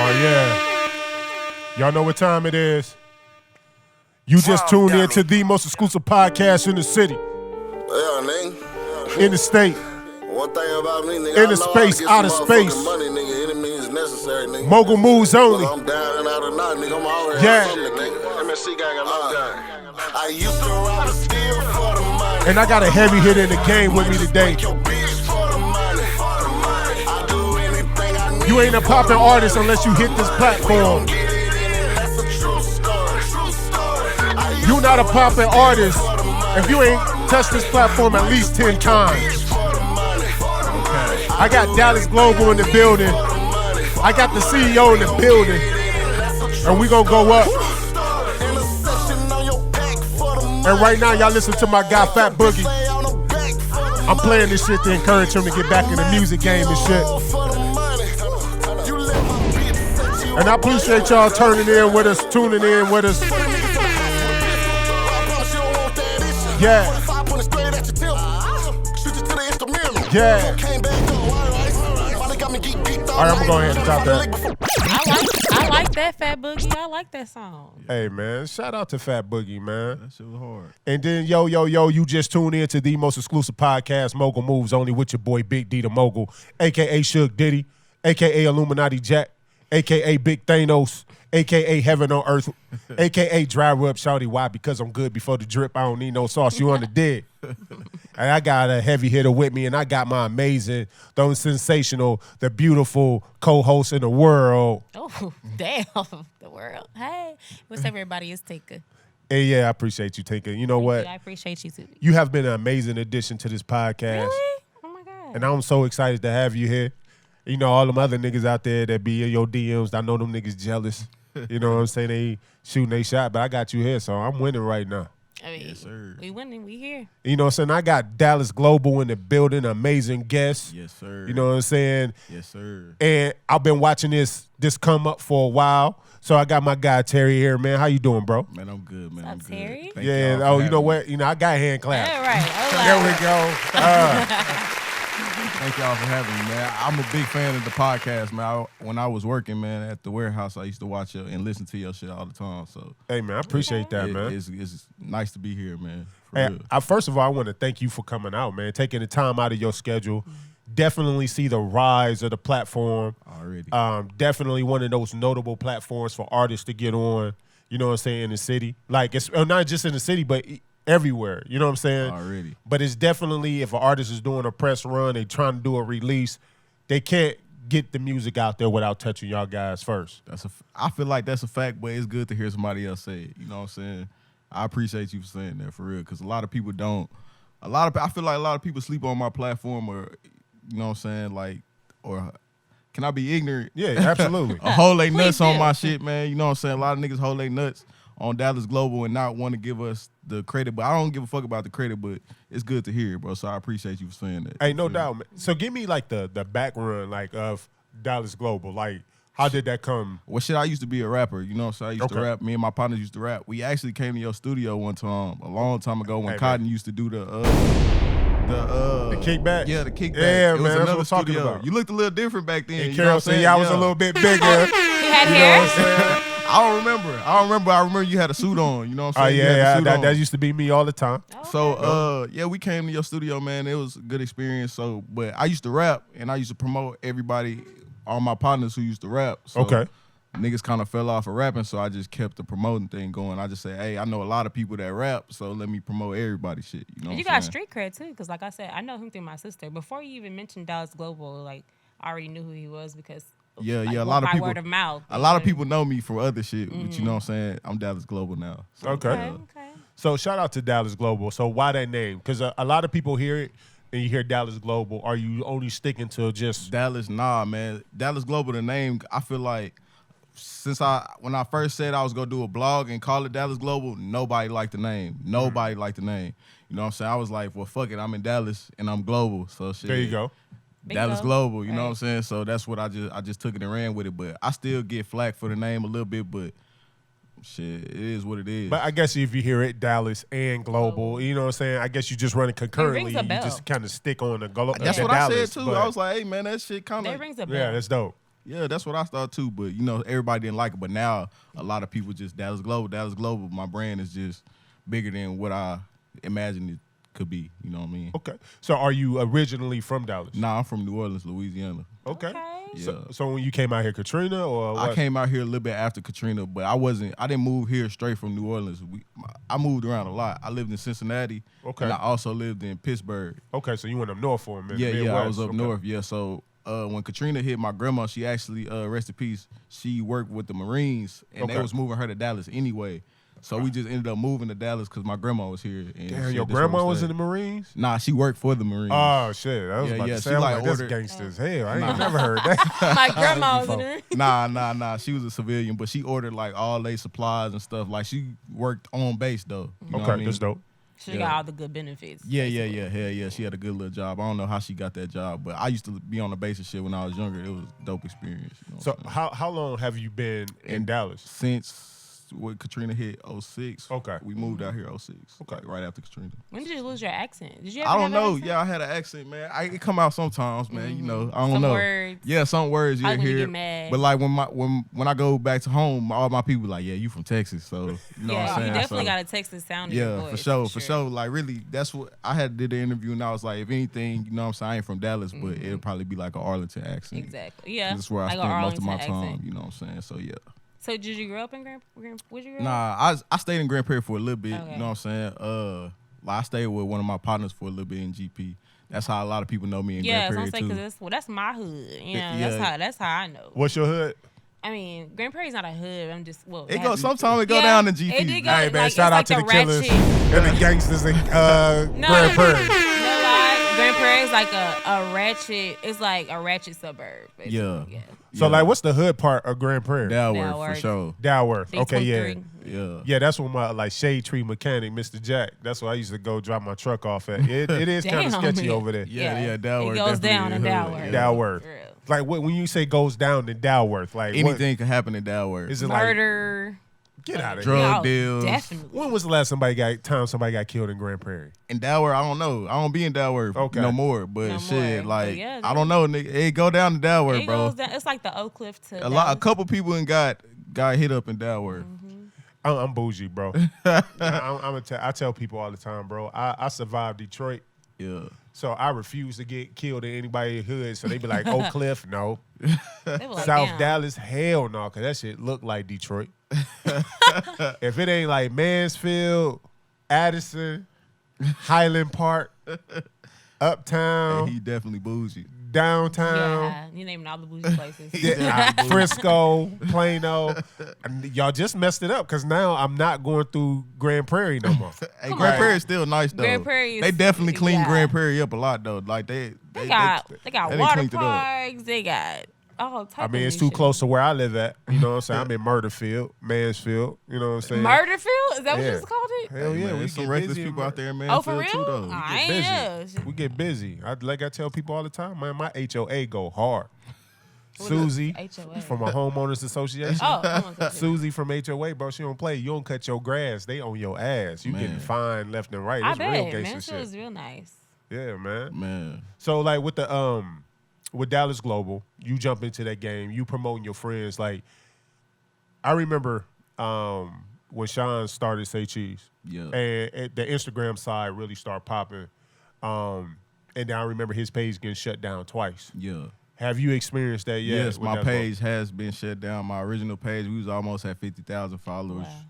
Oh, yeah. Y'all know what time it is. You just tuned in to the most exclusive podcast in the city. Yeah, nigga. In the state. One thing about me, nigga, In the space, out of space. Money, nigga, any means necessary, nigga. Mogul moves only. Whether I'm down and out or not, nigga, I'm already Yeah. something, nigga. MSC gang, I used to rob a steal for the money. And I got a heavy hit in the game with me today. You ain't a poppin' artist unless you hit this platform. You not a poppin' artist if you ain't touched this platform at least 10 times. I got Dallas Global in the building. I got the CEO in the building. And we gonna go up. And right now, y'all listen to my guy, Fat Boogie. I'm playing this shit to encourage him to get back in the music game and shit. And I appreciate y'all turning in with us, tuning in with us. Yeah. Yeah. All right, I'm gonna go ahead and drop that. I like that, Fat Boogie. I like that song. Hey, man, shout out to Fat Boogie, man. That shit was hard. And then, yo, you just tuned in to the most exclusive podcast, Mogul Moves Only, with your boy Big D the Mogul, a.k.a. Suge Diddy, a.k.a. Illuminati Jack, a.k.a. Big Thanos, a.k.a. Heaven on Earth, a.k.a. Dry Rub Shawty. Why? Because I'm good before the drip. I don't need no sauce. You on the dead. And I got a heavy hitter with me, and I got my amazing, the sensational, the beautiful co-host in the world. Oh, damn. The world. Hey, what's up, everybody? It's Tinka. Hey, yeah, I appreciate you, Tinka. You know what? I appreciate you, too. You have been an amazing addition to this podcast. Really? Oh, my God. And I'm so excited to have you here. You know, all them other niggas out there that be in your DMs, I know them niggas jealous. You know what I'm saying? They shooting they shot, but I got you here, so I'm winning right now. I mean, Yes, sir. we winning. We here. You know what I'm saying? I got Dallas Global in the building, amazing guest. Yes, sir. You know what I'm saying? Yes, sir. And I've been watching this come up for a while. So I got my guy Terry here, man. How you doing, bro? Man, I'm good, man. I'm What's up, good. Terry? Thank Yeah. y'all for Oh, you having know me. what? You know, I got hand clap. All right. There we go. Thank y'all for having me, man. I'm a big fan of the podcast, man. When I was working, man, at the warehouse, I used to watch it and listen to your shit all the time. So Hey, man, I appreciate that, man. it's nice to be here, man. For And real. first of all, I want to thank you for coming out, man, taking the time out of your schedule. Definitely see the rise of the platform. Already. Definitely one of those notable platforms for artists to get on, you know what I'm saying, in the city. Like, it's not just in the city, but everywhere, you know what I'm saying? Already. But it's definitely, if an artist is doing a press run, they trying to do a release, they can't get the music out there without touching y'all guys first. I feel like that's a fact, but it's good to hear somebody else say it. You know what I'm saying? I appreciate you for saying that, for real, because a lot of people don't. I feel like a lot of people sleep on my platform, or, you know what I'm saying, like, or can I be ignorant? Yeah, absolutely. A hold they Please nuts on do. my shit, man. You know what I'm saying? A lot of niggas hold they nuts on Dallas Global and not want to give us the credit. But I don't give a fuck about the credit, but it's good to hear, bro. So I appreciate you for saying that. Hey, no doubt, man. So give me, like, the back run, like, of Dallas Global. Like, how did that come? Well, shit, I used to be a rapper, you know, so I used to Okay. rap. Me and my partners used to rap. We actually came to your studio one time, a long time ago, when Hey, Cotton man. used to do the kickback? Yeah, the kickback. Yeah, It was man, that's what another I'm talking studio. about. You looked a little different back then. And you know Carol what I'm said, saying? yeah, I was a little bit bigger. He had You know hair. what I'm saying? I don't remember. I remember you had a suit on. You know what I'm Oh, saying? You had a yeah, suit on. that used to be me all the time. So, yeah, we came to your studio, man. It was a good experience. So, but I used to rap, and I used to promote everybody, all my partners who used to rap. So Okay. niggas kind of fell off of rapping, so I just kept the promoting thing going. I just say, hey, I know a lot of people that rap, so let me promote everybody's shit. You know what You I'm got saying? street cred, too, because, like I said, I know him through my sister. Before you even mentioned Dallas Global, like, I already knew who he was because Yeah, like, a lot of by people. word of mouth. A lot of people know me from other shit, but you know what I'm saying? I'm Dallas Global now. So, Okay. Okay. So shout out to Dallas Global. So why that name? Because a lot of people hear it and you hear Dallas Global. Are you only sticking to just Dallas, nah, man. Dallas Global, the name, I feel like when I first said I was gonna do a blog and call it Dallas Global, nobody liked the name. Nobody liked the name. You know what I'm saying? I was like, well, fuck it, I'm in Dallas and I'm global. So shit. there you go? Dallas Bingo. Global, you know Right. what I'm saying? So that's what I just took it and ran with it. But I still get flack for the name a little bit, but shit, it is what it is. But I guess if you hear it, Dallas and Global, you know what I'm saying? I guess you just run it concurrently. a You bell. just kind of stick on the that's the what I Dallas, said too. but- I was like, hey man, that shit kind That of rings a bell. yeah, that's dope. Yeah, that's what I thought too. But you know, everybody didn't like it. But now a lot of people just Dallas Global, Dallas Global. My brand is just bigger than what I imagined it could be. You know what I mean? Okay. So are you originally from Dallas? Nah, I'm from New Orleans, Louisiana. Okay. Yeah. So when you came out here, Katrina or what? I came out here a little bit after Katrina, but I didn't move here straight from New Orleans. I moved around a lot. I lived in Cincinnati. Okay. And I also lived in Pittsburgh. Okay, so you went up north for a minute. Yeah, I was up Okay. north. Yeah, so when Katrina hit, my grandma, she actually, rest in peace, she worked with the Marines, and they Okay. was moving her to Dallas anyway. So we just ended up moving to Dallas because my grandma was here. And Damn, shit, your that's where we grandma was stayed. in the Marines? Nah, she worked for the Marines. Oh shit! I was Yeah, about yeah, to she say, I'm like like, that's ordered- gangster as hell. I ain't never heard that. My grandma was in there. Nah. She was a civilian, but she ordered like all they supplies and stuff. Like she worked on base though. You know what I Okay, mean? that's dope. She Yeah. got all the good benefits. Yeah. Hell yeah. She had a good little job. I don't know how she got that job, but I used to be on the base and shit when I was younger. It was a dope experience. You know So what I'm saying? how long have you been in Dallas? Since when Katrina hit 06, Okay. we moved out here 06. Okay. Like right after Katrina. When did you lose your accent? Did you ever I don't have an know. accent? Yeah, I had an accent, man. It come out sometimes, man. You know, I don't Some know. words. Yeah, some words you Like when you hear. get mad. But like when I go back to home, all my people like, yeah, you from Texas, so you know what I'm Yeah, saying. you definitely So, got a Texas sound in your yeah, voice. for sure. Like really, that's what I had did the interview, and I was like, if anything, you know what I'm saying, I ain't from Dallas, but it'll probably be like an Arlington accent. Exactly. Yeah. That's where I like a spent most of my Arlington time. accent. You know what I'm saying. So yeah. So did you grow up in Grand? Where'd you grow up? Nah, I stayed in Grand Prairie for a little bit. Okay. You know what I'm saying? Like I stayed with one of my partners for a little bit in GP. That's how a lot of people know me in Yeah, Grand so I'm Prairie saying too. because that's my hood. You know, Yeah. that's how I know. What's your hood? I mean, Grand Prairie's not a hood. I'm just It goes sometimes it go down to GP. It did go, Hey man, like, shout it's out like to the killers and the gangsters in Grand Prairie. No lie, Grand Prairie is like a ratchet. It's like a ratchet suburb. basically. Yeah. So like, what's the hood part of Grand Prairie? Dalworth for Dalworth. sure. Dalworth. Big Okay, yeah. 23. Yeah. Yeah, that's where my like shade tree mechanic, Mr. Jack. That's where I used to go drop my truck off at. It is kind of Damn, sketchy man. over there. Yeah, Dalworth It goes definitely down a in hood, Dalworth. yeah. Dalworth. For real. Like when you say goes down in Dalworth, like what, Anything can happen in Dalworth. is it like? Murder. Get out of Drug here. Yeah, deals. Definitely. When was the last somebody got killed in Grand Prairie? In Dalworth, I don't know. I don't be in Dalworth Okay. no more. But No shit, more. like But yeah, I don't know, nigga. It go down to Dalworth, It bro. goes down. It's like the Oak Cliff to A couple people got hit up in Dalworth. I'm bougie, bro. I tell people all the time, bro. I survived Detroit, Yeah. so I refuse to get killed in anybody's hood. So they be like, Oak Cliff, no. They were like, South damn. Dallas, hell no, cause that shit look like Detroit. If it ain't like Mansfield, Addison, Highland Park, Uptown, He definitely bougie. downtown. Yeah, you naming all the bougie places. Yeah, Frisco, Plano. And y'all just messed it up because now I'm not going through Grand Prairie no more. Hey, Come Grand on. Prairie is still nice though. Grand Prairie is- they definitely clean yeah. Grand Prairie up a lot though. Like they got they water cleaned it up. parks. They got all types. I mean, of it's new too shit. close to where I live at. You know what I'm saying? I'm in Murderfield, Mansfield. You know what I'm saying? Murderfield? Is that what Yeah. you just called it? Hell Hey, yeah, man, we there's some get reckless busy. people out there, man. Oh, for real? Too, though. I We get am. busy. We get busy. Like I tell people all the time, man, my HOA go hard. Susie HOA? from a homeowners association. Oh, come on, Susie from HOA, bro, she don't play. You don't cut your grass, they on your ass. You getting Man. fined left and right. I It's real bet. gangster Mansfield shit. is real nice. Yeah, man. Man. So like with the with Dallas Global, you jump into that game, you promoting your friends. Like I remember when Sean started Say Cheese. Yeah. And the Instagram side really started popping. And then I remember his page getting shut down twice. Yeah. Have you experienced that yet? Yes, with my Dallas page has been shut down. My original page, we was almost at 50,000 followers. Wow.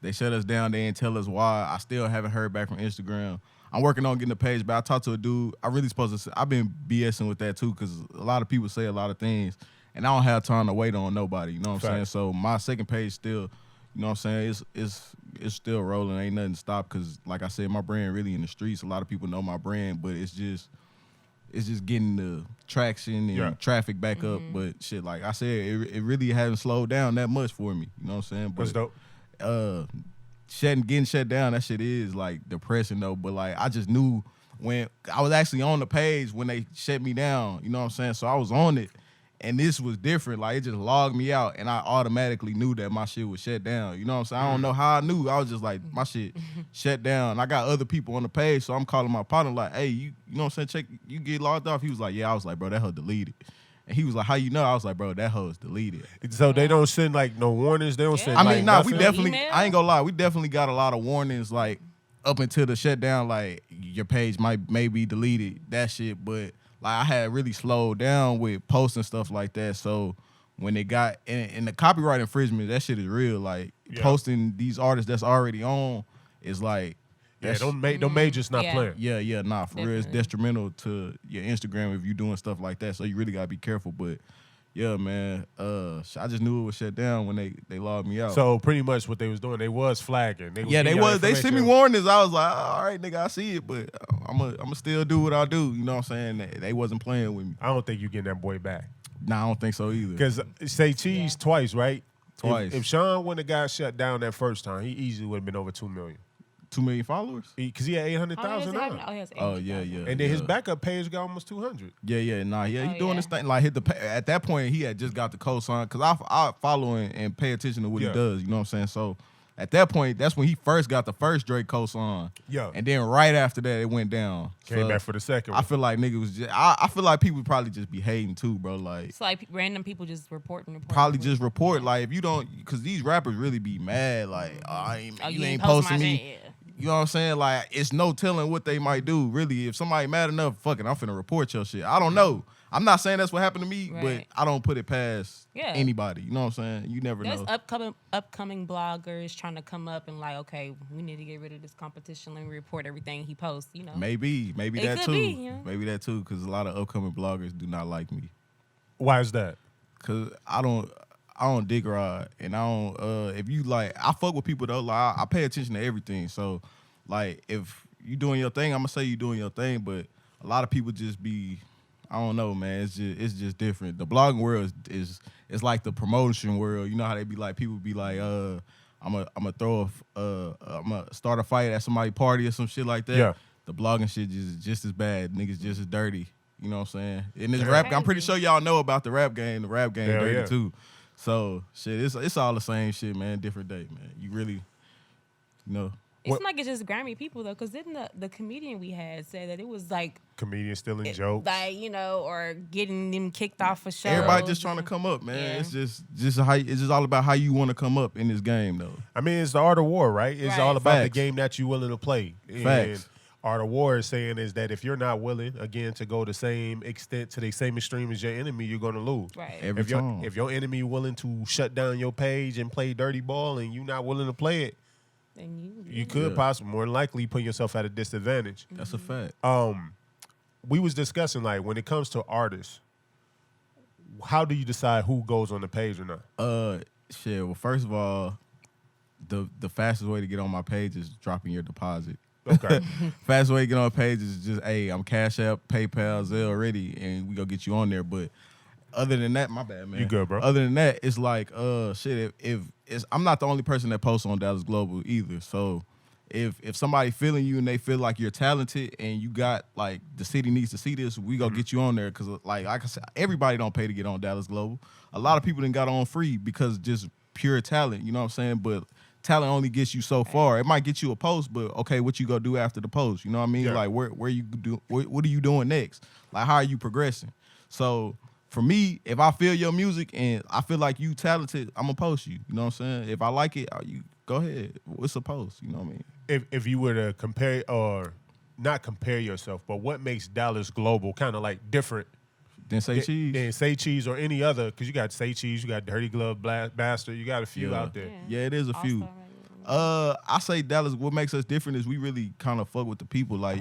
They shut us down. They didn't tell us why. I still haven't heard back from Instagram. I'm working on getting the page, but I talked to a dude. I really supposed to say, I've been BSing with that too, because a lot of people say a lot of things, and I don't have time to wait on nobody. You know what I'm saying? Facts. So my second page still, you know what I'm saying? It's still rolling. Ain't nothing to stop, because like I said, my brand really in the streets. A lot of people know my brand, but it's just getting the traction and traffic back up. But shit, like I said, it really hasn't slowed down that much for me. You know what I'm saying? That's dope. Getting shut down, that shit is like depressing though. But like I just knew when I was actually on the page when they shut me down, you know what I'm saying? So I was on it, and this was different. Like it just logged me out, and I automatically knew that my shit was shut down. You know what I'm saying? I don't know how I knew. I was just like, my shit shut down. I got other people on the page, so I'm calling my partner like, hey, you know what I'm saying? Check, you get logged off. He was like, yeah. I was like, bro, that hoe deleted. And he was like, how you know? I was like, bro, that hoe is deleted. So they don't send like no warnings. They don't send. I like, mean, nah, we nothing? definitely, Email? I ain't gonna lie, we definitely got a lot of warnings, like, up until the shutdown, like, your page may be deleted, that shit, but, like, I had really slowed down with posting stuff like that, so when they got, and the copyright infringement, that shit is real, like, posting these artists that's already on is, like, Yeah, don't majors not Yeah. playing. yeah, nah, for real, it's Definitely. detrimental to your Instagram if you doing stuff like that, so you really gotta be careful, but, yeah, man, I just knew it was shut down when they logged me out. So pretty much what they was doing, they was flagging. They was Yeah, they getting y'all was. They sent me information. warnings. I was like, all right, nigga, I see it, but I'ma still do what I do. You know what I'm saying? They wasn't playing with me. I don't think you getting that boy back. Nah, I don't think so either. Because say cheese twice, right? Twice. If Sean wouldn't have got shut down that first time, he easily would have been over 2 million. 2 million followers? Because he had 800,000 on. Oh yeah. And then his backup page got almost 200. Nah, he doing yeah. this thing. Like at that point, he had just got the cosign because I follow and pay attention to what he does. You know what I'm saying? So at that point, that's when he first got the first Drake cosign. Yeah. And then right after that, it went down. Came So back for the second I one. feel like niggas was just. I feel like people probably just be hating too, bro. Like. It's like random people just reporting. Probably just report like if you don't, because these rappers really be mad like you ain't post posting my me. shit, yeah. You know what I'm saying? Like it's no telling what they might do. Really, if somebody mad enough, fuck it, I'm finna report your shit. I don't know. I'm not saying that's what happened to me, but Right. I don't put it past Yeah. anybody. You know what I'm saying? You never There's know. upcoming bloggers trying to come up and like, okay, we need to get rid of this competition and report everything he posts. You know, Maybe It that could too. be, yeah. Maybe that too, because a lot of upcoming bloggers do not like me. Why is that? Cause I don't dig ride, and I don't. If you like, I fuck with people though. Like I pay attention to everything. So, like, if you doing your thing, I'm gonna say you doing your thing. But a lot of people just be, I don't know, man. It's just different. The blogging world is like the promotion world. You know how they be like, people be like, I'm gonna start a fight at somebody's party or some shit like that. Yeah. The blogging shit is just as bad. Niggas just as dirty. You know what I'm saying? And this rap, I'm pretty sure y'all know about the rap game. The rap game Hell dirty yeah. too. So shit, it's all the same shit, man. Different day, man. You really, you know. it's like it's just Grammy people though, because didn't the comedian we had say that it was like Comedians stealing jokes. like or getting them kicked off a show. Everybody just trying to come up, man. Yeah. It's just how it's just all about how you want to come up in this game, though. I mean, it's the art of war, right? It's Right. all about the Facts. game that you're willing to play. And Facts. art of war is saying is that if you're not willing, again, to go the same extent to the same extreme as your enemy, you're going to lose. Right. Every time. If your enemy willing to shut down your page and play dirty ball and you're not willing to play it, And you could Yeah. possibly, more than likely, put yourself at a disadvantage. That's a fact. We was discussing, like, when it comes to artists, how do you decide who goes on the page or not? Shit. Well, first of all, the fastest way to get on my page is dropping your deposit. Okay. Fastest way to get on a page is just, hey, I'm Cash App, PayPal, Zelle ready, and we gonna get you on there. But other than that, my bad, man. You good, bro. Other than that, it's like, shit. If it's, I'm not the only person that posts on Dallas Global either. So if somebody feeling you and they feel like you're talented and you got like the city needs to see this, we gonna get you on there because like I said, everybody don't pay to get on Dallas Global. A lot of people done got on free because just pure talent. You know what I'm saying? But talent only gets you so far. It might get you a post, but okay, what you gonna do after the post? You know what I mean? Yeah. Like where you do what are you doing next? Like how are you progressing? So for me, if I feel your music and I feel like you talented, I'm gonna post you. You know what I'm saying? If I like it, you go ahead. What's a post? You know what I mean? If you were to compare or not compare yourself, but what makes Dallas Global kind of like different Then say cheese. than Say Cheese or any other? Because you got Say Cheese, you got Dirty Glove Bastard, you got a few out there. Yeah, it is a few. All-Star, I say Dallas. What makes us different is we really kind of fuck with the people. Like,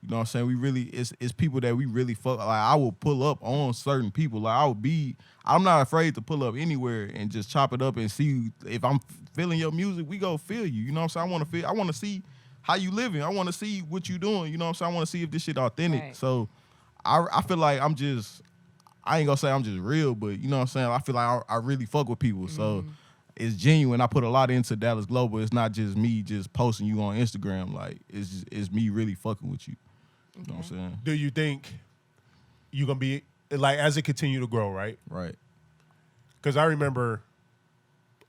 you know what I'm saying? We really it's people that we really fuck. Like I will pull up on certain people. Like I'm not afraid to pull up anywhere and just chop it up and see if I'm feeling your music. We go feel you. You know what I'm saying? I want to see how you living. I want to see what you doing. You know what I'm saying? I want to see if this shit authentic. Right. So I feel like I ain't gonna say I'm just real, but you know what I'm saying? I feel like I really fuck with people. So it's genuine. I put a lot into Dallas Global. It's not just me just posting you on Instagram. Like it's me really fucking with you. You know what I'm saying? Do you think you're going to be, like, as it continue to grow, right? Right. Because I remember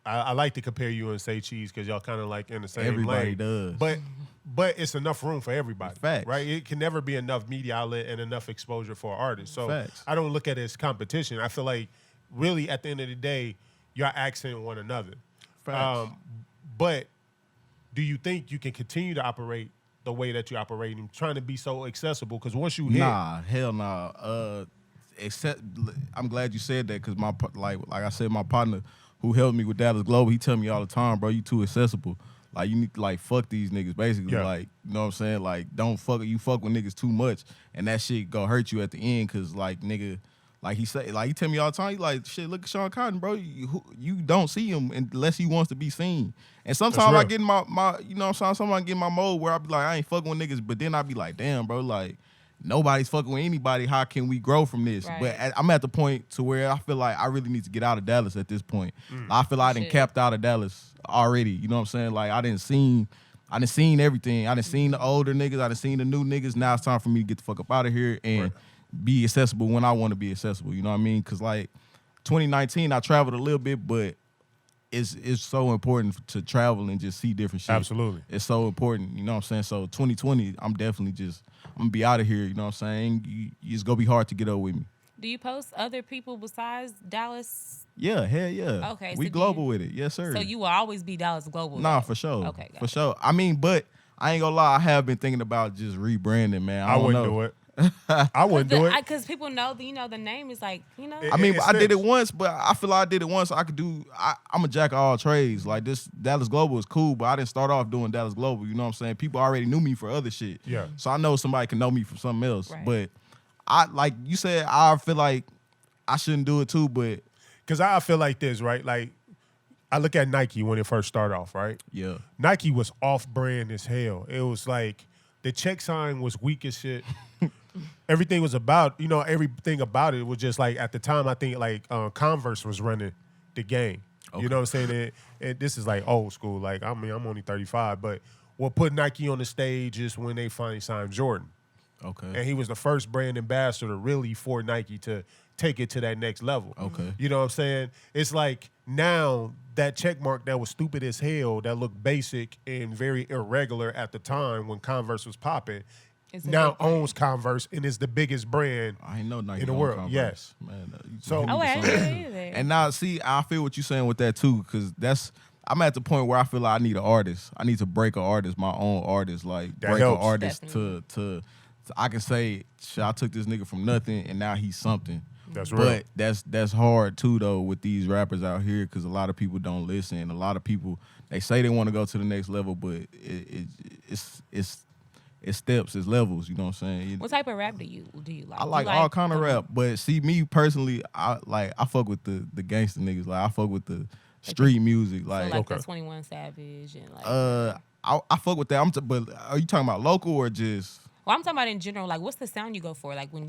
I like to compare you and Say Cheese because y'all kind of like in the same Everybody lane. does. But it's enough room for everybody. Facts. Right? It can never be enough media outlet and enough exposure for artists. So Facts. I don't look at it as competition. I feel like really at the end of the day, you're accent one another. Facts. But do you think you can continue to operate the way that you're operating, trying to be so accessible? Because once you hit, Nah, hell nah. Except I'm glad you said that because like I said, my partner who helped me with Dallas Global, he tell me all the time, bro, you too accessible. Like you need to like fuck these niggas, basically. Yeah. Like, you know what I'm saying? Like, don't fuck with niggas too much, and that shit go hurt you at the end, cause like nigga, like he tell me all the time, he like, shit, look at Sean Cotton, bro. You don't see him unless he wants to be seen. And sometimes I get in my you know what I'm saying? Sometimes I get in my mode where I be like, I ain't fucking with niggas, but then I be like, damn, bro, like nobody's fucking with anybody. How can we grow from this? Right. But I'm at the point to where I feel like I really need to get out of Dallas at this point. I feel like I done capped out of Dallas already. You know what I'm saying? Like I done seen everything. I done seen the older niggas. I done seen the new niggas. Now it's time for me to get the fuck up out of here and be accessible when I want to be accessible. You know what I mean? Because like 2019, I traveled a little bit, but it's so important to travel and just see different shit. Absolutely. It's so important. You know what I'm saying? So 2020, I'm gonna be out of here. You know what I'm saying? It's gonna be hard to get up with me. Do you post other people besides Dallas? Yeah, hell yeah. Okay, we so global with it. Yes, sir. So you will always be Dallas Global? Nah, though? for sure. Okay, for sure. I mean, but I ain't gonna lie. I have been thinking about just rebranding, man. I wouldn't do it. I wouldn't do it. Because people know, the name is like, I mean, It I did it sticks. once, but I feel like I did it once. I'm a jack of all trades. Like this Dallas Global is cool, but I didn't start off doing Dallas Global. You know what I'm saying? People already knew me for other shit. Yeah. So I know somebody can know me from something else. Right. But I, like you said, I feel like I shouldn't do it too, but Because I feel like this, right? Like, I look at Nike when it first started off, right? yeah. Nike was off-brand as hell. It was like the check sign was weak as shit. Everything was about, everything about it was just like at the time, I think like Converse was running the game. You know what I'm saying? And this is like old school. Like, I mean, I'm only 35, but what put Nike on the stage is when they finally signed Jordan. Okay. And he was the first brand ambassador really for Nike to take it to that next level. Okay. You know what I'm saying? It's like now that check mark that was stupid as hell, that looked basic and very irregular at the time when Converse was popping, It's a now big brand. owns Converse and is the biggest brand. I ain't know Nike in the owned world, Converse. yes. Man, So- Oh, I didn't know either. And now, see, I feel what you're saying with that too, because I'm at the point where I feel like I need an artist. I need to break an artist, my own artist, like That break helps. an artist Definitely. to I can say, shit, I took this nigga from nothing and now he's something. That's real. But that's hard too though with these rappers out here because a lot of people don't listen. A lot of people they say they want to go to the next level, but it's steps, it's levels. You know what I'm saying? What type of rap do you like? I like all kind of rap, but see me personally, I fuck with the gangster niggas. Like I fuck with the street music. So Like, like Okay. the 21 Savage and like. I fuck with that. But are you talking about local or just? Well, I'm talking about in general. Like, what's the sound you go for? Like, do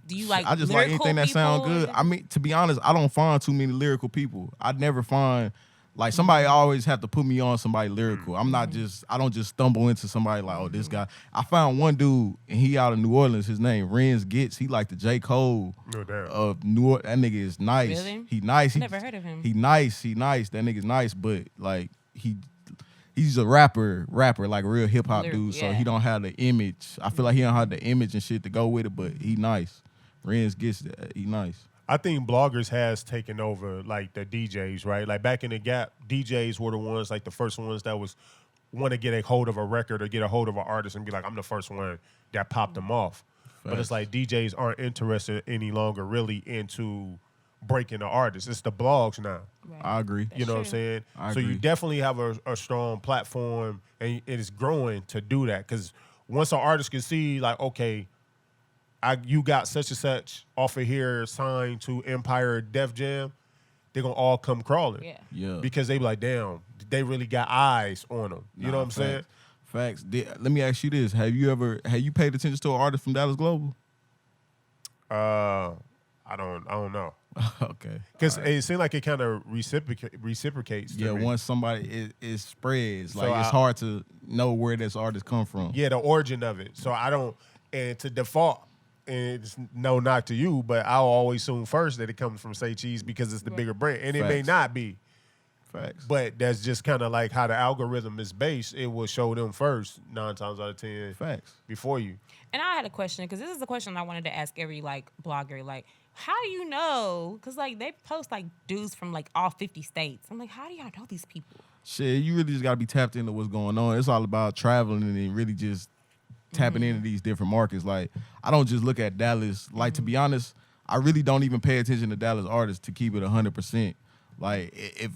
you like? I just like lyrical anything that sound people? good. I mean, to be honest, I don't find too many lyrical people. I never find like somebody always have to put me on somebody lyrical. I'm not just I don't just stumble into somebody like, oh, this guy. I found one dude and he out of New Orleans. His name Renz Gitz. He like the J. Cole No doubt. of New Orleans. That nigga is nice. Really? He nice. I never heard of him. He nice. That nigga's nice, but like he's a rapper, like a real hip hop Lyrical, dude. So yeah. he don't have the image. I feel like he don't have the image and shit to go with it, but he nice. Renz Gitz, he nice. I think bloggers has taken over like the DJs, right? Like back in the Gap, DJs were the ones, like the first ones that was want to get a hold of a record or get a hold of an artist and be like, I'm the first one that popped them off. But it's like DJs aren't interested any longer really into breaking the artist. It's the blogs now. Right. I agree. You know what I'm true. saying? I So you agree. definitely have a strong platform and it is growing to do that. Because once an artist can see like, okay, you got such and such off of here signed to Empire Def Jam, they're going to all come crawling. Yeah. Yeah. Because they be like, damn, they really got eyes on them. You know what I'm saying? Facts. Let me ask you this: Have you paid attention to an artist from Dallas Global? I don't know. Okay. Because it seems like it kind of reciprocates. to Yeah, me. once somebody it spreads, So like it's hard to know where this artist come from. Yeah, the origin of it. So I don't, and to default, and it's no knock to you, but I'll always assume first that it comes from Say Cheese because it's the bigger brand. And it may Facts. not be. Facts. But that's just kind of like how the algorithm is based. It will show them first 9 times out of 10. Facts. Before you. And I had a question, because this is the question I wanted to ask every like blogger. Like, how do you know? Because like they post like dudes from like all 50 states. I'm like, how do y'all know these people? Shit, you really just gotta be tapped into what's going on. It's all about traveling and really just tapping into these different markets. Like, I don't just look at Dallas. Like, to be honest, I really don't even pay attention to Dallas artists to keep it 100%. Like,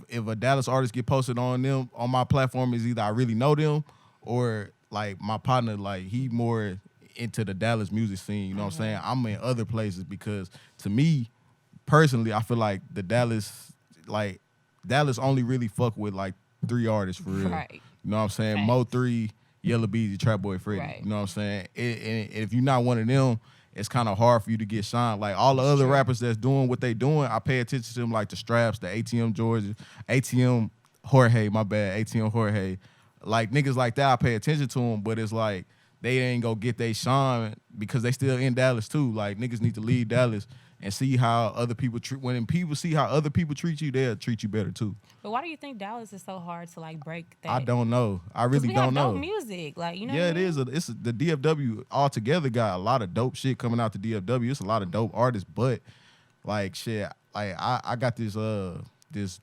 if a Dallas artist get posted on them on my platform, is either I really know them or like my partner, like he more into the Dallas music scene. You know what I'm saying? I'm in other places because to me personally, I feel like the Dallas only really fuck with like 3 artists for real. Right. You know what I'm saying? Facts. Mo 3, Yella Beezy, Trap Boy Freddy. Right. You know what I'm saying? And if you're not one of them, it's kind of hard for you to get signed. Like all the other rappers that's doing what they doing, I pay attention to them, like the Straps, the ATM Georgia, ATM Jorge, my bad, ATM Jorge. Like niggas like that, I pay attention to them, but it's like they ain't gonna get they shine because they still in Dallas too. Like niggas need to leave Dallas and see how other people treat. When people see how other people treat you, they'll treat you better too. But why do you think Dallas is so hard to like break that? I don't know. I really we don't have know. dope music, like you know. Yeah, what I it is. mean? It's the DFW altogether got a lot of dope shit coming out the DFW. It's a lot of dope artists, but like shit, like I got this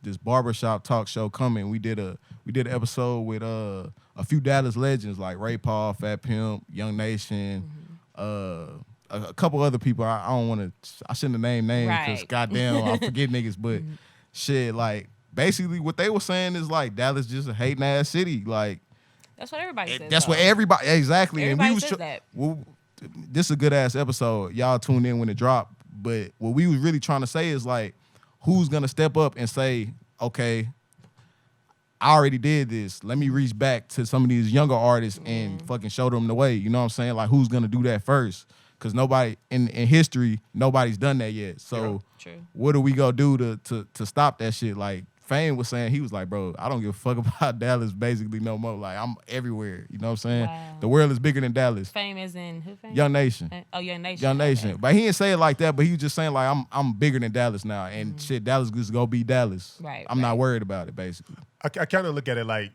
this barbershop talk show coming. We did an episode with a few Dallas legends like Ray Paul, Fat Pimp, Young Nation, a couple other people. I don't want to. I shouldn't have named names because Right. goddamn, I forget niggas. But shit, like basically what they were saying is like Dallas just a hating ass city. Like That's what everybody says. that's though. what everybody exactly. Everybody and we says was that. well, this is a good ass episode. Y'all tune in when it drop. But what we was really trying to say is like, who's gonna step up and say, okay, I already did this. Let me reach back to some of these younger artists and fucking show them the way. You know what I'm saying? Like, who's gonna do that first? Because nobody in history, nobody's done that yet. So True. what do we go do to stop that shit? Like Fame was saying, he was like, bro, I don't give a fuck about Dallas basically no more. Like I'm everywhere. You know what I'm saying? Wow. The world is bigger than Dallas. Fame is in who? Fame? Young Nation. Oh, Young Nation. Young Nation. Okay. But he didn't say it like that, but he was just saying like I'm bigger than Dallas now. And shit, Dallas just go be Dallas. Right, I'm not right. worried about it, basically. I kind of look at it like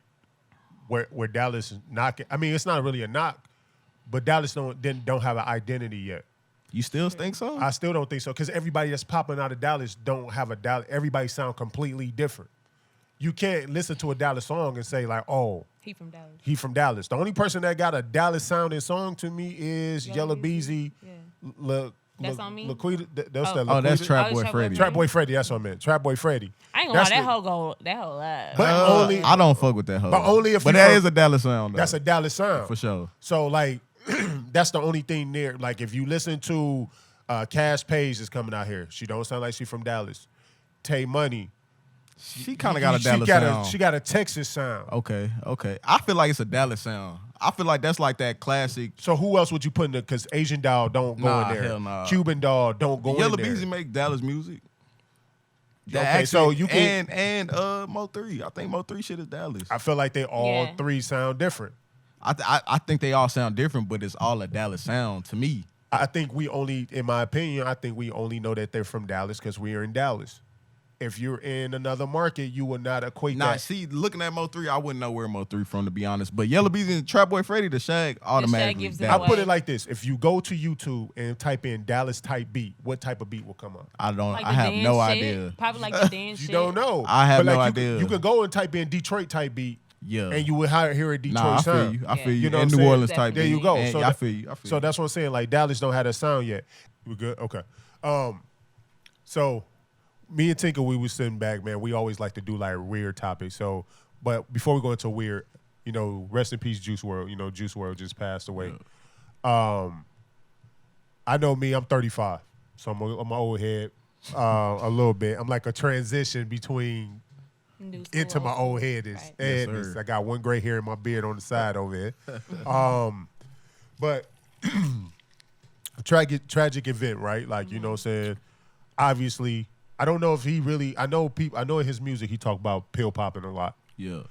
where Dallas is knocking. I mean, it's not really a knock, but Dallas don't have an identity yet. You still think so? I still don't think so because everybody that's popping out of Dallas don't have a Dallas. Everybody sound completely different. You can't listen to a Dallas song and say like, oh, He from Dallas. he from Dallas. The only person that got a Dallas sounding song to me is Yella Yella Beezy? Beezy. Yeah. That's on me? Laquita, that's Oh. that Oh, that's Laquita- Trap Oh, Boy Trap Boy Freddy. Trap Boy Freddy. That's what I meant. Trap Boy Freddy. I ain't gonna lie, That's that the- whole live. But only I don't fuck with that hoe. But only if But you that from- is a Dallas sound, though. That's a Dallas sound. For sure. So like, that's the only thing there. Like if you listen to Cash Page is coming out here. She don't sound like she from Dallas. Tay Money. She kind of got a Dallas sound. She got a Texas sound. Okay. I feel like it's a Dallas sound. I feel like that's like that classic. So who else would you put in there? Because Asian Doll don't go Nah, in there. hell nah. Cuban Doll don't go Yella in there. Beezy make Dallas music. Okay, so you can. and Mo 3. I think Mo 3 shit is Dallas. I feel like they all Yeah. three sound different. I think they all sound different, but it's all a Dallas sound to me. I think we only, in my opinion, I think we only know that they're from Dallas because we are in Dallas. If you're in another market, you will not equate Nah, that. see, looking at Mo 3, I wouldn't know where Mo 3 from, to be honest. But Yella Beezy and Trap Boy Freddy, the Shag, automatically. gives it I Dallas. away. put it like this: if you go to YouTube and type in Dallas type beat, what type of beat will come up? I don't. Like I the have dance no shit. idea. Probably like the dance You shit. don't know. I have But no like, idea. You could go and type in Detroit type beat, Yeah. and you would hear a Detroit Nah, I sound. feel you. I Yeah. feel you. You know and what I'm New saying? Orleans type. There you beat. go. And So I that- feel you. I feel So you. that's what I'm saying. Like Dallas don't have that sound yet. We good? Okay. So me and Tinka, we was sitting back, man. We always like to do like weird topics. So, but before we go into weird, rest in peace, Juice WRLD. Juice WRLD just passed away. I know me. I'm 35, so I'm my old head a little bit. I'm like a transition between New school, into my old head is. Right. Yes, And sir. I got one gray hair in my beard on the side over here. But a tragic event, right? Like, you know what I'm saying? Obviously, I don't know if he really, I know in his music he talk about pill popping a lot. Yeah.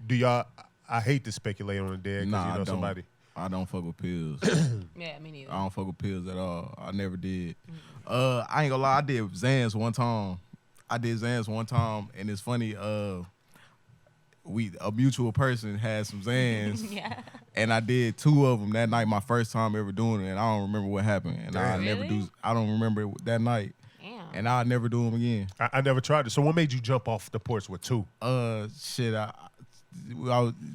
Do y'all, I hate to speculate on the dead because Nah, I don't. somebody. I don't fuck with pills. Yeah, me neither. I don't fuck with pills at all. I never did. I ain't gonna lie. I did Zans one time. I did Xans one time, and it's funny. A mutual person had some Xans, Yeah. and I did 2 of them that night. My first time ever doing it, and I don't remember what happened. And I Damn. never do. Really? I don't remember it that night, Damn. and I never do them again. I never tried it. So what made you jump off the porch with 2? Shit.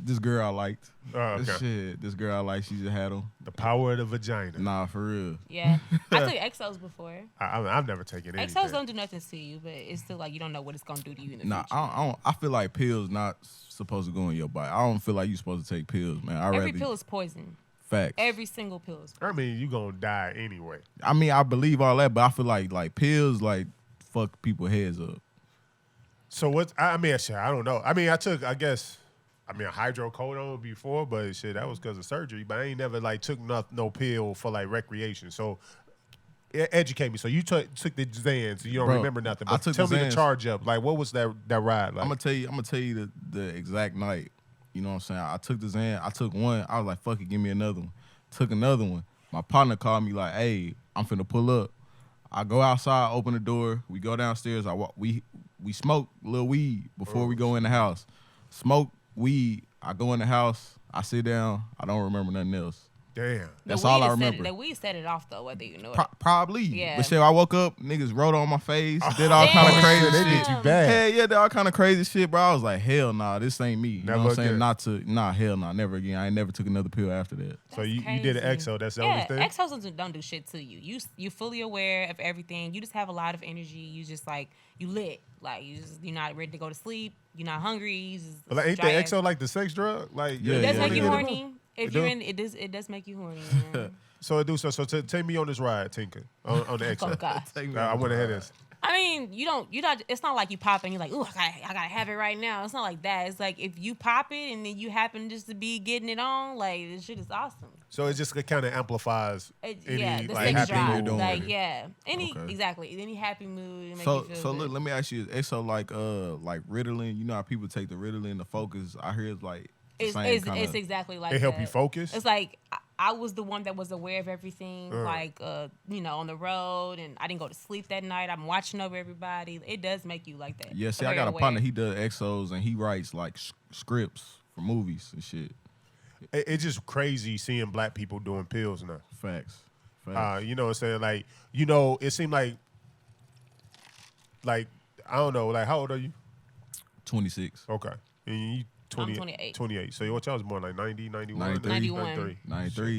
This girl I liked. Oh, okay. Shit, this girl I liked. She just had them. The power of the vagina. Nah, for real. Yeah. I took exos before. I've never taken anything. Exos don't do nothing to you, but it's still like you don't know what it's gonna do to you in the Nah, future. I don't. I feel like pills not supposed to go in your body. I don't feel like you supposed to take pills, man. Every pill is poison. Facts. Every single pill is poison. I mean, you gonna die anyway. I mean, I believe all that, but I feel like pills like fuck people's heads up. So what? I mean, shit, I don't know. I mean, I took, I guess, a hydrocodone before, but shit, that was because of surgery. But I ain't never like took no pill for like recreation. So educate me. So you took the Xans. You don't Bro, remember nothing. I But took tell the me the Xans. charge up. Like, what was that ride like? I'm gonna tell you the exact night. You know what I'm saying? I took the Xan. I took one. I was like, fuck it, give me another one. Took another one. My partner called me like, hey, I'm finna pull up. I go outside, open the door. We go downstairs. We smoke a little weed before we go in the house. Smoke weed. I go in the house. I sit down. I don't remember nothing else. Damn. That's all I remember. The weed set it off though, whether you know it. Probably. Yeah. But shit, I woke up, niggas wrote on my face, did all kind of Damn. crazy They shit. did you bad. Hell yeah, did all kind of crazy shit, bro. I was like, hell nah, this ain't me. You know Never what I'm saying? again. Hell nah, never again. I ain't never took another pill after that. So you That's did an crazy. exo. That's the only Yeah, thing. exos don't do shit to you. You're fully aware of everything. You just have a lot of energy. You just like you lit. Like you're not ready to go to sleep. You're not hungry. You just But like, ain't the dry exo like the sex drug? Like, Yeah, It does yeah, make you yeah. horny. If It you're do? in, it does make you horny. Yeah. So it do so. So take me on this ride, Tinka, on the exo. Oh God. I want to hear this. I mean, you're not. It's not like you pop and you're like, ooh, I gotta have it right now. It's not like that. It's like if you pop it and then you happen just to be getting it on, like this shit is awesome. So it just kind of amplifies any Yeah, the like sex happy drive. mood. doing Like it. yeah, Okay. exactly any happy mood. Make So you feel so good. look, let me ask you, is exo like Ritalin? You know how people take the Ritalin to focus? I hear it's like the It's, same it's, kinda, it's exactly like It help that. you focus. It's like I was the one that was aware of everything, like on the road, and I didn't go to sleep that night. I'm watching over everybody. It does make you like that. Yeah, see, I Very got a aware. partner. He does exos and he writes like scripts for movies and shit. It's just crazy seeing black people doing pills now. Facts. You know what I'm saying? Like, it seemed like I don't know, like how old are you? 26. Okay. And you 20, I'm 28. 28. So what y'all was born like 90, 91? 93. 91.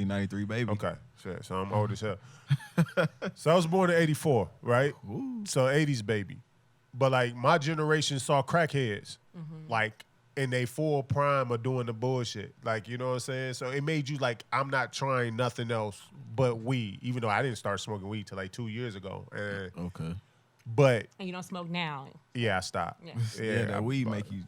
93, baby. Okay. Shit. So I'm old as hell. So I was born in 84, right? Ooh. So 80s baby. But like my generation saw crackheads like in they full prime of doing the bullshit. Like, you know what I'm saying? So it made you like, I'm not trying nothing else but weed, even though I didn't start smoking weed till like 2 years ago. Okay. But And you don't smoke now. yeah, I stopped. Yeah. Yeah, that weed make you.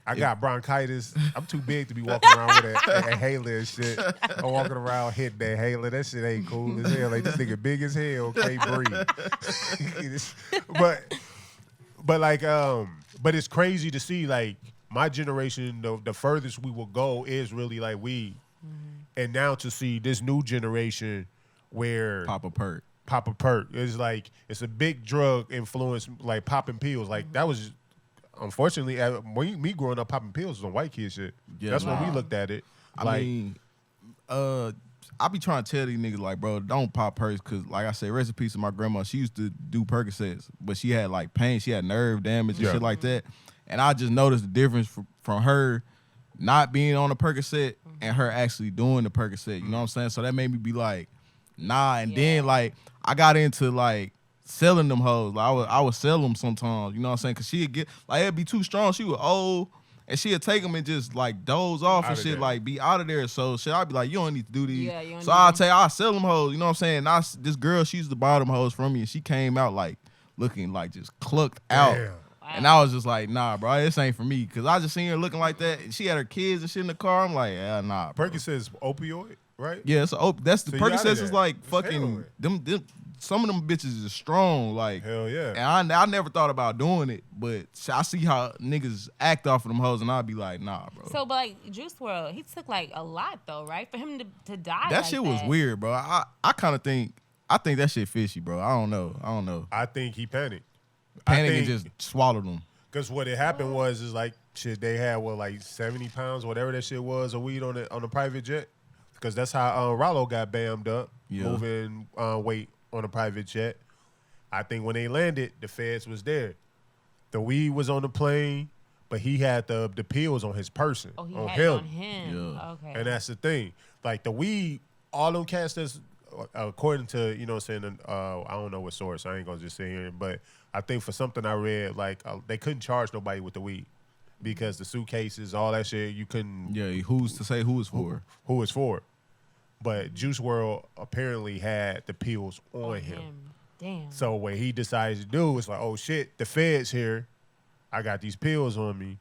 I got bronchitis. I'm too big to be walking around with that inhaler and shit. I'm walking around hitting that inhaler. That shit ain't cool as hell. Like, this nigga big as hell, can't breathe. but it's crazy to see, like, my generation, the furthest we will go is really like weed. And now to see this new generation where Pop a perk. pop a perk. It's like, it's a big drug influence, like popping pills. Like, that was, unfortunately, me growing up, popping pills was on white kid shit. Yeah, That's when we wow. looked at it. I mean, I be trying to tell these niggas, like, bro, don't pop perks, because, like I said, rest in peace to my grandma. She used to do Percocets, but she had, like, pain. She had nerve damage and Yeah. shit like that. And I just noticed the difference from her not being on the Percocet and her actually doing the Percocet. You know what I'm saying? So that made me be like, nah. And then, like, I got into, like, selling them hoes. Like, I would sell them sometimes. You know what I'm saying? Because she'd get, like, it'd be too strong. She was old. And she'd take them and just, like, doze off and Outta shit, there. like, be out of there. So, shit, I'd be like, you don't need to do these. Yeah, you don't So need I'll them. tell you, I'll sell them hoes. You know what I'm saying? And this girl, she used to buy them hoes from me, and she came out, like, looking, like, just clucked out. Damn. And I was just like, nah, bro, this ain't for me. Because I just seen her looking like that. And she had her kids and shit in the car. I'm like, yeah, nah, bro. Percocet opioid, right? Yeah, so that's the So you outta Percocets there. is like It's fucking heroin. them. Some of them bitches is strong, like. Hell yeah. And I never thought about doing it, but I see how niggas act off of them hoes, and I'd be like, nah, bro. So, but like Juice WRLD, he took like a lot though, right? For him to die. that like shit was that. weird, bro. I kind of think that shit fishy, bro. I don't know. I think he panicked. panic and just swallowed them. Because what had happened was like shit. They had like 70 pounds, whatever that shit was, of weed on the private jet. Because that's how Rollo got bammed up, moving weight on a private jet. I think when they landed, the feds was there. The weed was on the plane, but he had the pills on his person, Oh, he on had him. it on him. Yeah. Okay. And that's the thing. Like the weed, all them cats that's according to, you know what I'm saying, I don't know what source. I ain't gonna just sit here, but I think for something I read, like they couldn't charge nobody with the weed because the suitcases, all that shit, you couldn't. Yeah, who's to say who it's for? Who it's for? But Juice WRLD apparently had the pills on him. Damn. So what he decided to do was like, oh shit, the feds here. I got these pills on me.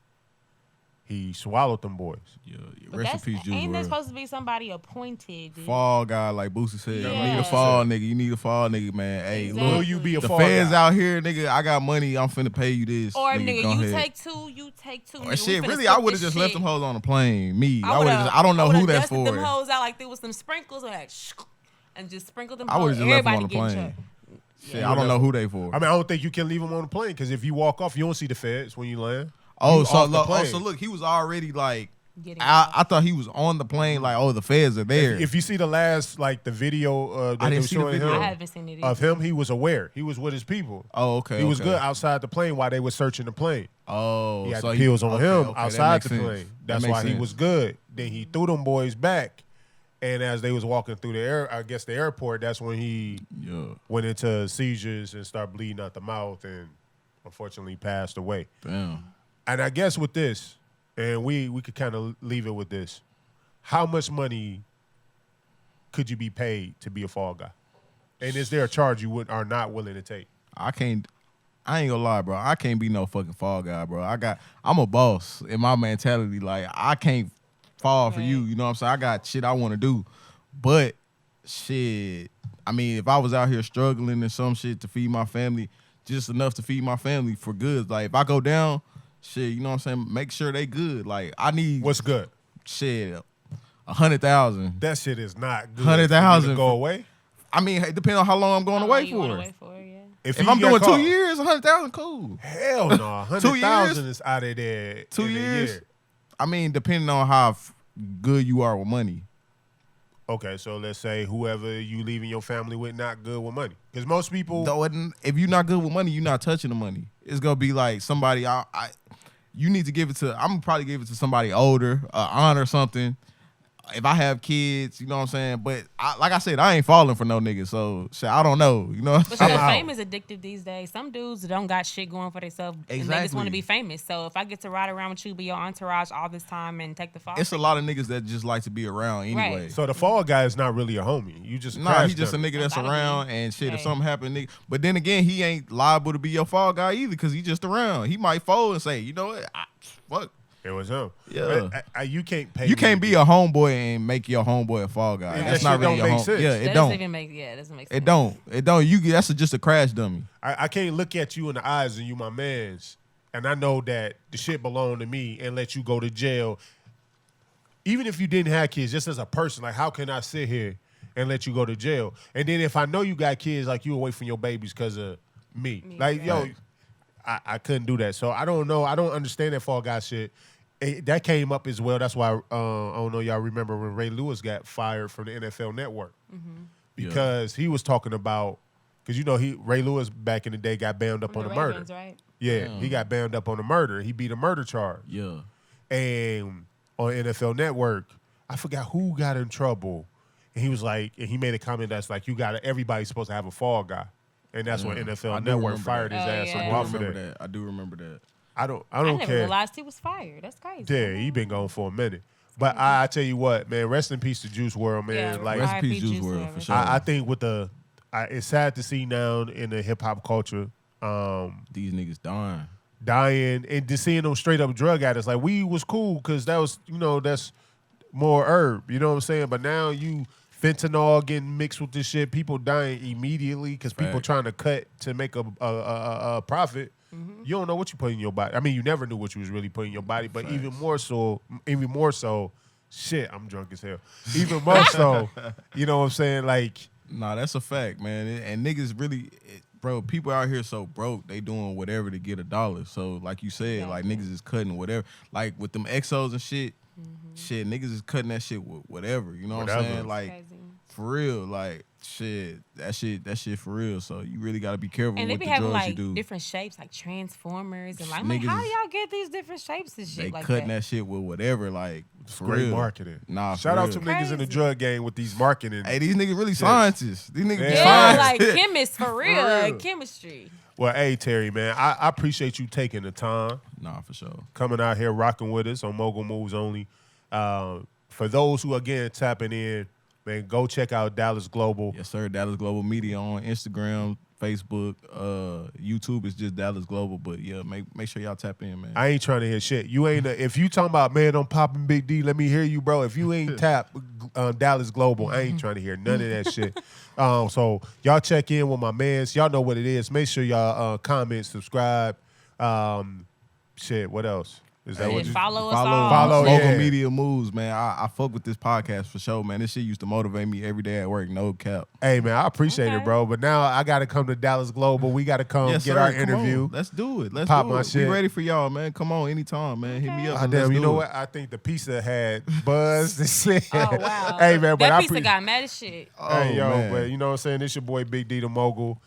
He swallowed them boys. Yeah, But rest in peace, Juice ain't there WRLD. supposed to be somebody appointed? Dude? Fall guy, like Boosie said. Yeah. You need a fall nigga. You need a fall nigga, man. Hey, Exactly. Will you be a the fall fans guy? out here, nigga. I got money. I'm finna pay you this. Or go nigga, you ahead. take two. You take two. Or nigga, we shit, finna really, split I would have this just left shit. them hoes on the plane. Me, I would would've- have. I don't know would've who that's dusted for. them hoes out like there was some sprinkles or like, and just sprinkled them. I would hoes. have just left them Everybody on the getting plane. checked. Shit, I don't know who they for. I mean, I don't think you can leave them on the plane because if you walk off, you don't see the feds when you land. Oh, You so off the look, plane. so look, he was already like. Getting I thought he was on the plane, like, oh, the feds are there. If you see the last, like the video that I they didn't were see the showing video. him I haven't seen it of either. him, he was aware. He was with his people. Oh, okay. He was okay. good outside the plane while they were searching the plane. Oh, He had so the pills on okay, him okay, that outside makes the sense. plane. That That's makes why he sense. was good. Then he threw them boys back, and as they was walking through the airport, that's when he Yeah. went into seizures and started bleeding out the mouth, and unfortunately passed away. Damn. And I guess with this, and we could kind of leave it with this. How much money could you be paid to be a fall guy? And is there a charge you are not willing to take? I ain't gonna lie, bro. I can't be no fucking fall guy, bro. I'm a boss in my mentality. Like, I can't fall for you. You know what I'm saying? I got shit I want to do. But shit, I mean, if I was out here struggling and some shit to feed my family, just enough to feed my family for good. Like, if I go down, shit, you know what I'm saying? Make sure they good. Like, I need What's good? shit, 100,000. That shit is not good. 100,000 for you to go away. I mean, it depends on how long I'm going How away long you went for. away for, yeah. If you I'm get doing caught, 2 years, 100,000, cool. hell no, 100,000 is out of there. 2 in a years. year. I mean, depending on how good you are with money. Okay, so let's say whoever you leaving your family with not good with money, because most people. Though, if you're not good with money, you're not touching the money. It's gonna be like somebody. You need to give it to. I'm gonna probably give it to somebody older, aunt or something. If I have kids, you know what I'm saying. But like I said, I ain't falling for no nigga. So shit, I don't know. You know. But I'm shit, out. fame is addictive these days. Some dudes don't got shit going for themselves, and they just Exactly. want to be famous. So if I get to ride around with you, be your entourage all this time, and take the fall, It's a lot of niggas that just like to be around anyway. Right. So the fall guy is not really a homie. You just Nah, crash he just a dummy. nigga that's Gotta be. around and shit. If Hey. something happen, nigga. But then again, he ain't liable to be your fall guy either because he just around. He might fold and say, you know what, fuck. It was him. Yeah. But, you can't pay. You me can't to be a homeboy and make your homeboy a fall guy. Yeah, That's that not shit really don't your make home. sense. Yeah, that it doesn't don't. even make it doesn't make sense. It don't. It don't. That's just a crash dummy. I can't look at you in the eyes and you my mans, and I know that the shit belong to me and let you go to jail. Even if you didn't have kids, just as a person, like how can I sit here and let you go to jail? And then if I know you got kids, like you away from your babies because of me. Like, yo, I couldn't do that. So I don't know. I don't understand that fall guy shit. That came up as well. That's why I don't know y'all remember when Ray Lewis got fired from the NFL Network because he was talking about because you know Ray Lewis back in the day got bound up From on the the murder. Ravens, right? Yeah, he got bound up on the murder. He beat a murder charge. Yeah. And on NFL Network, I forgot who got in trouble. And he was like, and he made a comment that's like, everybody's supposed to have a fall guy. And that's when I NFL do Network remember fired that. his Oh, ass yeah. and I off do of remember that. that. I do remember that. I don't I never care. realized he was fired. That's crazy. Yeah, he been gone for a minute. But I tell you what, man, rest in peace to Juice WRLD, man. Yeah, like Rest in R.I.P. peace, Juice Juice WRLD, WRLD. for sure. I think with it's sad to see now in the hip hop culture, These niggas dying and just seeing them straight up drug addicts. Like weed was cool because that was, that's more herb. You know what I'm saying? But now you fentanyl getting mixed with this shit, people dying immediately because people Fact. trying to cut to make a profit. You don't know what you put in your body. I mean, you never knew what you was really putting in your body, but even more so, shit, I'm drunk as hell. Even more so, you know what I'm saying? Like, Nah, that's a fact, man. And niggas really, bro, people out here so broke, they doing whatever to get $1. So like you said, like niggas is cutting whatever. Like with them exos and shit, shit, niggas is cutting that shit with whatever. You know what I'm saying? Like Crazy. for real, like shit, that shit for real. So you really gotta be careful And they with be the having drugs you like do. different shapes, like transformers, and like, Niggas how do is- y'all get these different shapes and shit They like cutting that? that shit with whatever, like for Great real. marketing. Nah, Shout for out real. to niggas in the Crazy. drug game with these marketing. Hey, these niggas really scientists. These niggas be Yeah, Yeah, scientists. like chemists for real, real. chemistry. Well, hey, Terry, man, I appreciate you taking the time, Nah, for sure. coming out here, rocking with us on Mogul Moves Only. For those who, again, tapping in, man, go check out Dallas Global. Yes, sir. Dallas Global Media on Instagram, Facebook, YouTube is just Dallas Global. But yeah, make sure y'all tap in, man. I ain't trying to hear shit. You ain't. If you talking about, man, I'm popping Big D, let me hear you, bro. If you ain't tap Dallas Global, I ain't trying to hear none of that shit. So y'all check in with my mans. Y'all know what it is. Make sure y'all comment, subscribe. Shit, what else? Is that Hey, what And you follow us all. Follow, Mogul yeah. Media Moves, man. I fuck with this podcast for sure, man. This shit used to motivate me every day at work, no cap. Hey, man, I appreciate it, Okay. bro. But now I got to come to Dallas Global. We got to come Yes, get sir. our Come interview. on. Let's do it. Let's Pop do my it. shit. We ready for y'all, man. Come on, anytime, man. Hit me up. Ah, and let's damn, you do know it. what? I think the pizza had buzzed and shit. Oh wow. Hey, man, but that I pizza appreciate. got mad as shit. Hey, yo, man. but you know what I'm saying? It's your boy Big D the Mogul.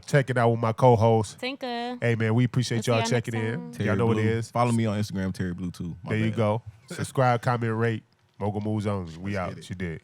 Check it out with my co-host. Tinka. Hey, man, we appreciate Let's see y'all y'all checking next in. time. Terry Y'all know what it Bluee. is. Follow me on Instagram, Terry Bluee too. My There you bad. go. Subscribe, comment, rate. Mogul Moves Only. We out. get it. She did.